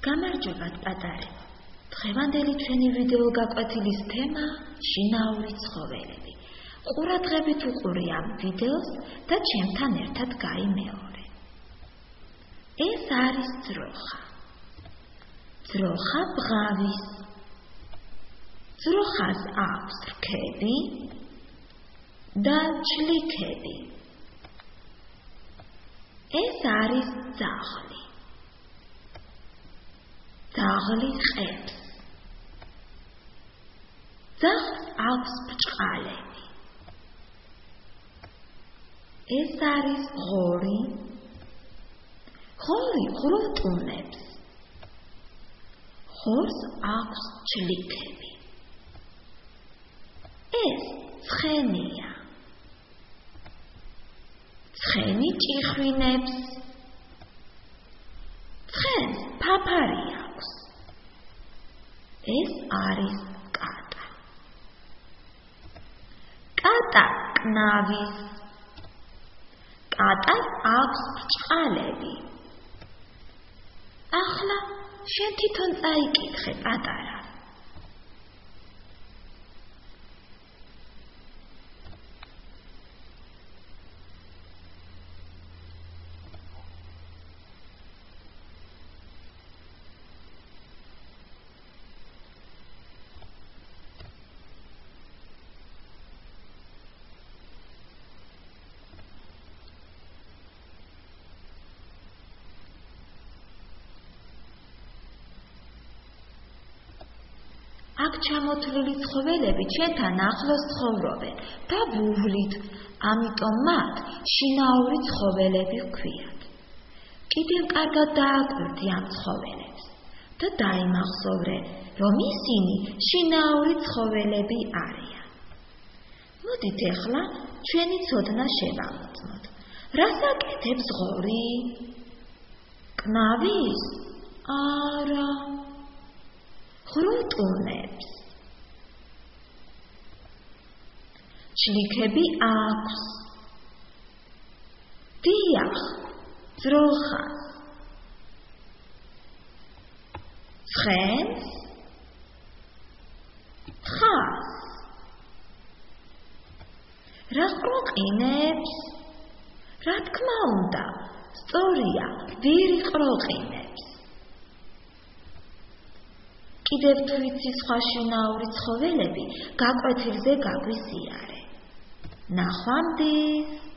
გამარჯობათ პატარებო. დღევანდელი ჩვენი ვიდეო გაკვეთილის თემა შინაური ცხოველები. ყურადღებით უყური ამ ვიდეოს და ჩემთან ერთად გაიმეორე. ეს არის ძროხა. ძროხა ბღავის. ძროხას აქვს რქები და ჩლიქები. ეს არის ძაღლი. ძაღლი ყებს. ძაღლს აქვს ბრჭყალები. ეს არის ღორი. ღორი ღრუტუნებს. ღორს აქვს ჩლიქები. ეს ცხენია. ცხენი ჭიხვინებს. ცხენს ფაფარი აქვს. ეს არის კატა. კატა კნავის. კატას აქვს ბრჭყალები. ახლა შენ თვითონ წაიკითხე პატარა. აქ ჩამოთვლილი ცხოველები ჩვენთან ახლოს ცხოვრობენ და ბუვლით, ამიტომ მათ შინაური ცხოველები ჰქვიათ. კიდევ კარგად დააკვირდი ამ ცხოველებს და დაიმახსოვრე, რომ ისინი შინაური ცხოველები არიან. მოდით ახლა ჩვენი ცოდნა შევამოწმოთ. რას აკეთებს ღორი? კნავის? არა. ღრუტუნებს. ჩლიქები აქვს. დიახ, ძროხას. ცხენს? თხას. რა ყროყინებს? რა თქმა უნდა, სწორია, ვირი ყროყინებს. კიდევ თუ იცი სხვა შინაური ცხოველები, გაკვეთილზე გაგვიზიარე. ნახვამდის.